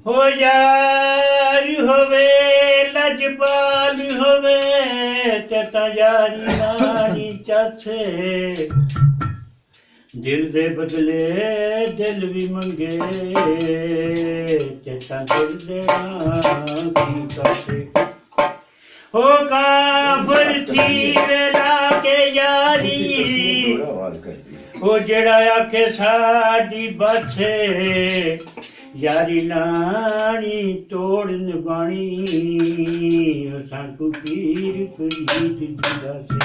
हो यार होवे लजपाल होवे ते यारी नानी चाचे दिल दे बदले दिल भी मंगे ते दिल देना की काटे हो काफर थी वेला के यारी हो जड़ा आखे साडी बाछे यारी नानी तोड़ निभानी साकू पीर फरीद जिदा से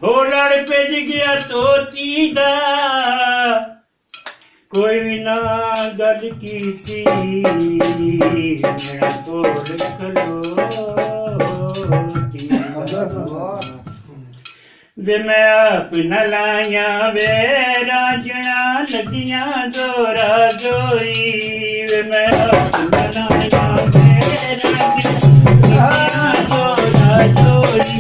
हो लड़ पेज गया तोती दा कोई भी ना गल कीती मेरा कोल खलोती वे मैं आप न लाया वे राजना लगिया जोरा जोरी वे मैं आप न लाया वे राजना जोरा जोरी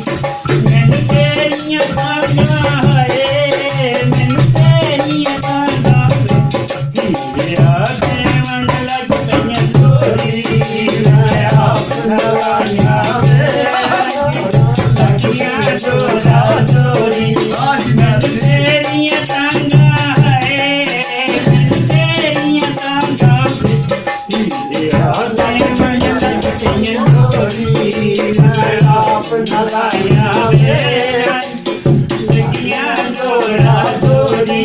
मैंने तेरियां बांगा है मैंने तेरियां बांगा मेरा देवन लग गया जोरी मैं आप न लाया वे लगिया जोरा जोरी आज मैं तेरियां बांगा है तेरियां बांगा मेरा देवन लग गया जोरी मैं आप न लाया वे लगिया जोरा जोरी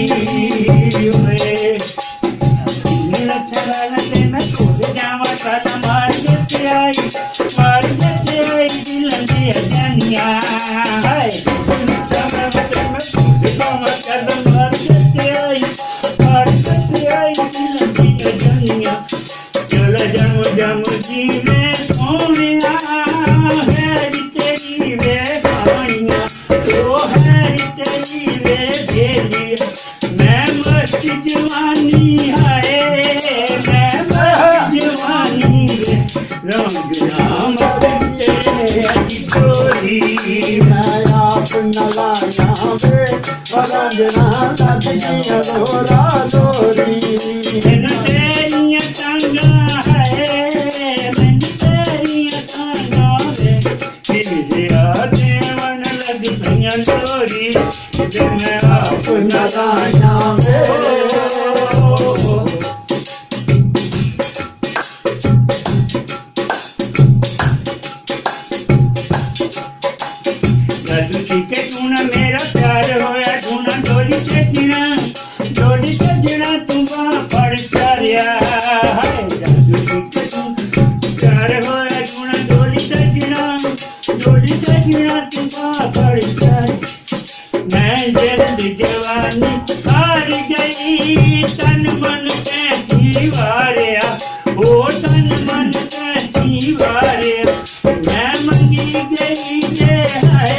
मार देते आई दिल दिया जानिया मार देते आई दिल दिया जानिया चल जम जम जी में सोनिया है तेरी वे कहानियां तो है तेरी वे भेलिया मैं मस्त जवानी है मैं मस्त जवानी रंग नाम तेरे गोरी मैं आप न लाया वे रंजना लगिया जोरा जोरी मैंने तेरियां टांगा है मैंने तेरियां टांगा है मेरे देवन लग गया जोरी मैं आप न लाया वे के तूना मेरा प्यार होया तूना डोली सजना तू वहाँ पड़ चारिया है जादू के तू प्यार होया तूना डोली सजना तू वहाँ पड़ चारिया मैं जल्द जवानी हार गई तन मन कैसी वारिया ओ तन मन कैसी वारिया मैं मंगी गई जे हाय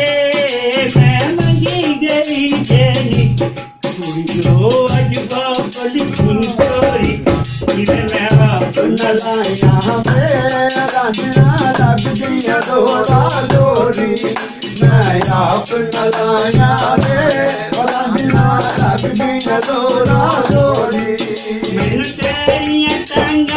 मैं मंगी गई जेनी कुड़ियो अज बापली कुंतोरी इवे मैं आप न लाया वे रंजना लगिया जोरा जोरी मैं आप न लाया वे रंजना लगिया जोरा जोरी मैनू तेरियां टांगा